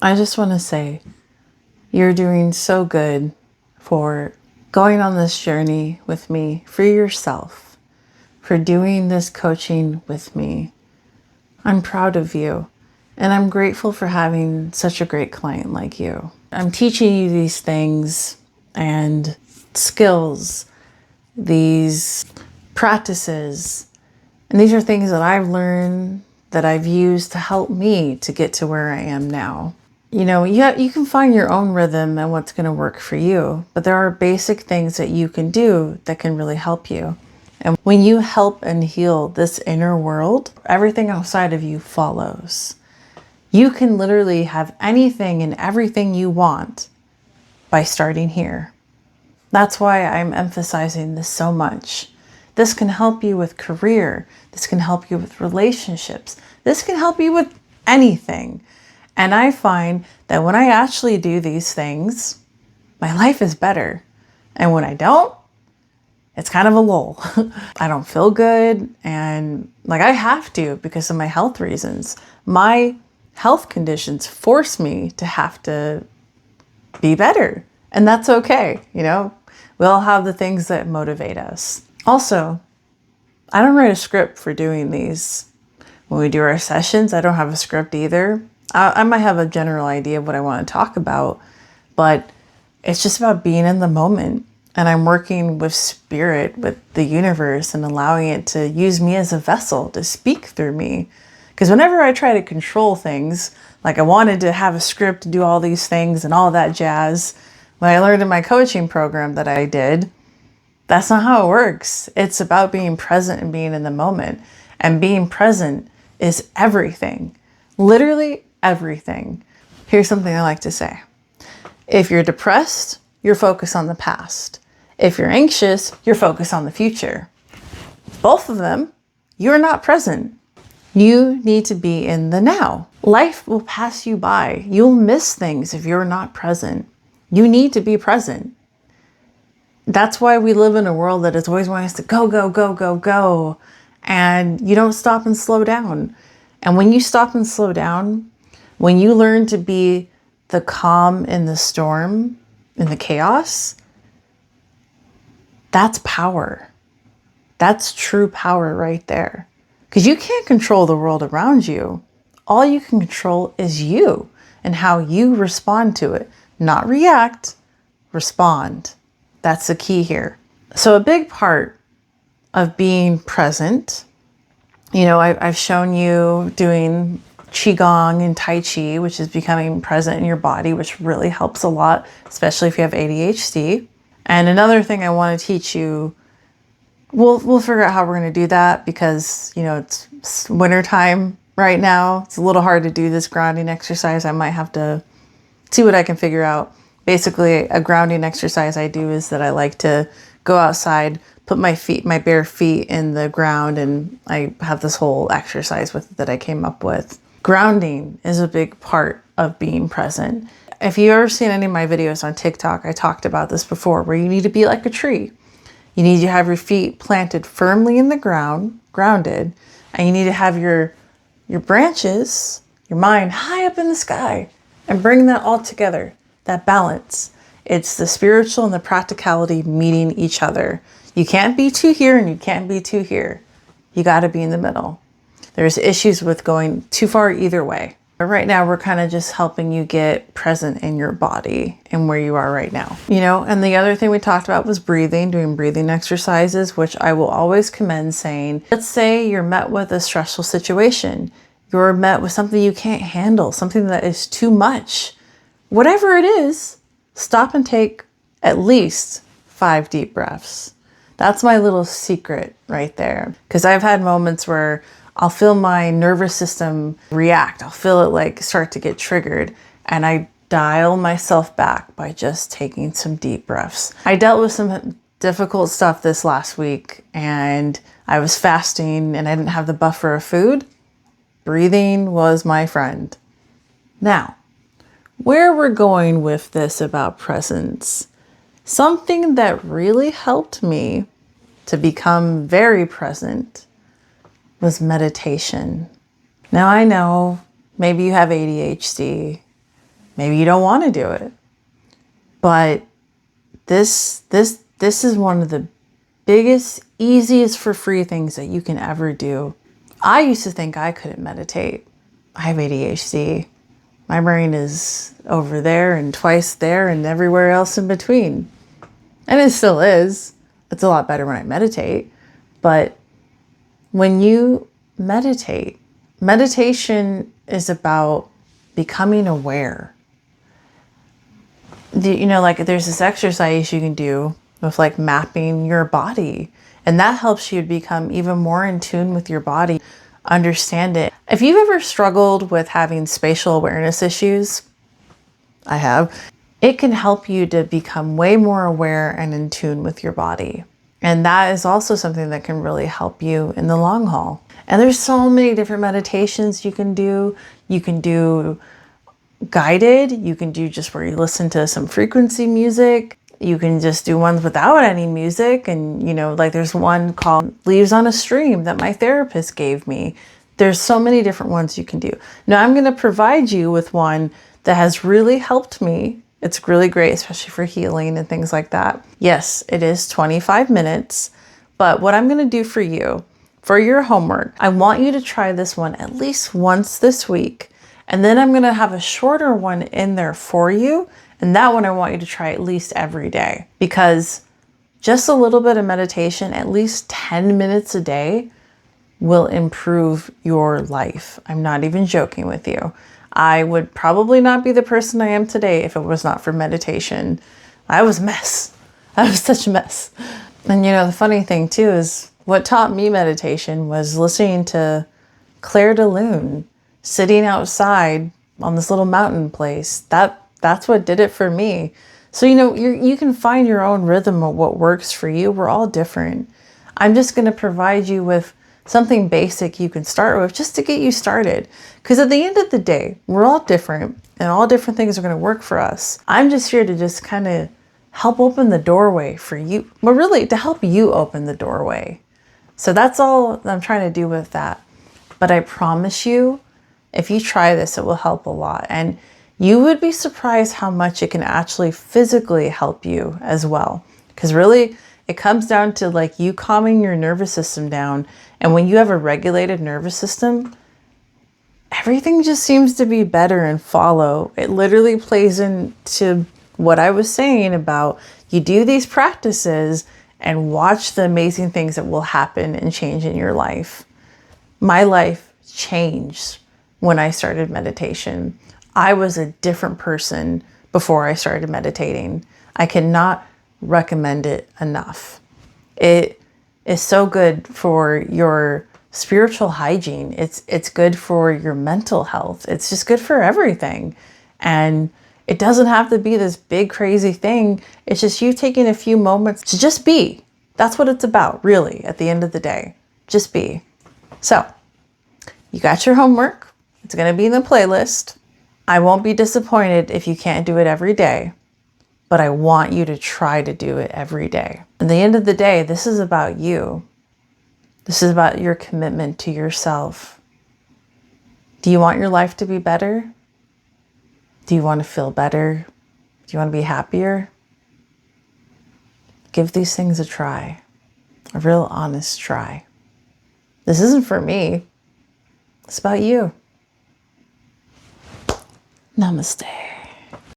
I just want to say you're doing so good for going on this journey with me for yourself, for doing this coaching with me. I'm proud of you, and I'm grateful for having such a great client like you. I'm teaching you these things and skills, these practices, and these are things that I've learned that I've used to help me to get to where I am now. You know, you can find your own rhythm and what's going to work for you, but there are basic things that you can do that can really help you. And when you help and heal this inner world, everything outside of you follows. You can literally have anything and everything you want by starting here. That's why I'm emphasizing this so much. This can help you with career. This can help you with relationships. This can help you with anything. And I find that when I actually do these things, my life is better. And when I don't, it's kind of a lull. I don't feel good. And I have to because of my health reasons. My health conditions force me to have to be better. And that's okay. We all have the things that motivate us. Also, I don't write a script for doing these. When we do our sessions, I don't have a script either. I might have a general idea of what I want to talk about, but it's just about being in the moment. And I'm working with spirit, with the universe, and allowing it to use me as a vessel to speak through me. Because whenever I try to control things, like I wanted to have a script to do all these things and all that jazz, when I learned in my coaching program that I did, that's not how it works. It's about being present and being in the moment. And being present is everything. Literally everything. Here's something I like to say. If you're depressed, you're focused on the past. If you're anxious, you're focused on the future. Both of them, you're not present. You need to be in the now. Life will pass you by. You'll miss things if you're not present. You need to be present. That's why we live in a world that is always wanting us to go, go, go, go, go. And you don't stop and slow down. And when you stop and slow down, when you learn to be the calm in the storm, in the chaos, that's power. That's true power right there. Because you can't control the world around you. All you can control is you and how you respond to it. Not react, respond. That's the key here. So a big part of being present, I've shown you doing Qigong and Tai Chi, which is becoming present in your body, which really helps a lot, especially if you have ADHD. And another thing I want to teach you, we'll figure out how we're going to do that because, it's wintertime right now. It's a little hard to do this grounding exercise. I might have to see what I can figure out. Basically, a grounding exercise I do is that I like to go outside, put my bare feet in the ground, and I have this whole exercise that I came up with. Grounding is a big part of being present. If you've ever seen any of my videos on TikTok, I talked about this before, where you need to be like a tree. You need to have your feet planted firmly in the ground, grounded, and you need to have your branches, your mind high up in the sky, and bring that all together, that balance. It's the spiritual and the practicality meeting each other. You can't be too here and you can't be too here. You got to be in the middle. There's issues with going too far either way. But right now, we're kind of just helping you get present in your body and where you are right now. And the other thing we talked about was breathing, doing breathing exercises, which I will always commend saying, let's say you're met with a stressful situation. You're met with something you can't handle, something that is too much. Whatever it is, stop and take at least 5 deep breaths. That's my little secret right there. Because I've had moments where I'll feel my nervous system react. I'll feel it start to get triggered. And I dial myself back by just taking some deep breaths. I dealt with some difficult stuff this last week and I was fasting and I didn't have the buffer of food. Breathing was my friend. Now, where we're going with this about presence, something that really helped me to become very present was meditation. Now I know maybe you have ADHD, Maybe you don't want to do it. But this is one of the biggest, easiest for free things that you can ever do. I used to think I couldn't meditate. I have ADHD. My brain is over there and twice there and everywhere else in between. And it still is. It's a lot better when I meditate. But when you meditate, meditation is about becoming aware. Like there's this exercise you can do with like mapping your body, and that helps you become even more in tune with your body, understand it. If you've ever struggled with having spatial awareness issues, I have, it can help you to become way more aware and in tune with your body. And that is also something that can really help you in the long haul. And there's so many different meditations you can do. You can do guided, you can do just where you listen to some frequency music. You can just do ones without any music. And, like there's one called Leaves on a Stream that my therapist gave me. There's so many different ones you can do. Now I'm going to provide you with one that has really helped me. It's really great, especially for healing and things like that. Yes, it is 25 minutes. But what I'm going to do for you, for your homework, I want you to try this one at least once this week. And then I'm going to have a shorter one in there for you. And that one I want you to try at least every day, because just a little bit of meditation, at least 10 minutes a day, will improve your life. I'm not even joking with you. I would probably not be the person I am today if it was not for meditation. I was a mess. I was such a mess. And the funny thing too is what taught me meditation was listening to Claire de Lune, sitting outside on this little mountain place. That's what did it for me. So, you can find your own rhythm of what works for you. We're all different. I'm just going to provide you with something basic you can start with just to get you started. Because at the end of the day, we're all different and all different things are going to work for us. I'm just here to just kind of help open the doorway for you, but really to help you open the doorway. So that's all I'm trying to do with that. But I promise you, if you try this, it will help a lot. And you would be surprised how much it can actually physically help you as well. Because really, it comes down to like you calming your nervous system down. And when you have a regulated nervous system, everything just seems to be better and follow. It literally plays into what I was saying about you do these practices and watch the amazing things that will happen and change in your life. My life changed when I started meditation. I was a different person before I started meditating. I cannot recommend it enough. It is so good for your spiritual hygiene. It's good for your mental health. It's just good for everything. And it doesn't have to be this big crazy thing. It's just you taking a few moments to just be. That's what it's about, really, at the end of the day. Just be. So, you got your homework. It's going to be in the playlist. I won't be disappointed if you can't do it every day, but I want you to try to do it every day. At the end of the day, this is about you. This is about your commitment to yourself. Do you want your life to be better? Do you want to feel better? Do you want to be happier? Give these things a try, a real honest try. This isn't for me. It's about you. Namaste.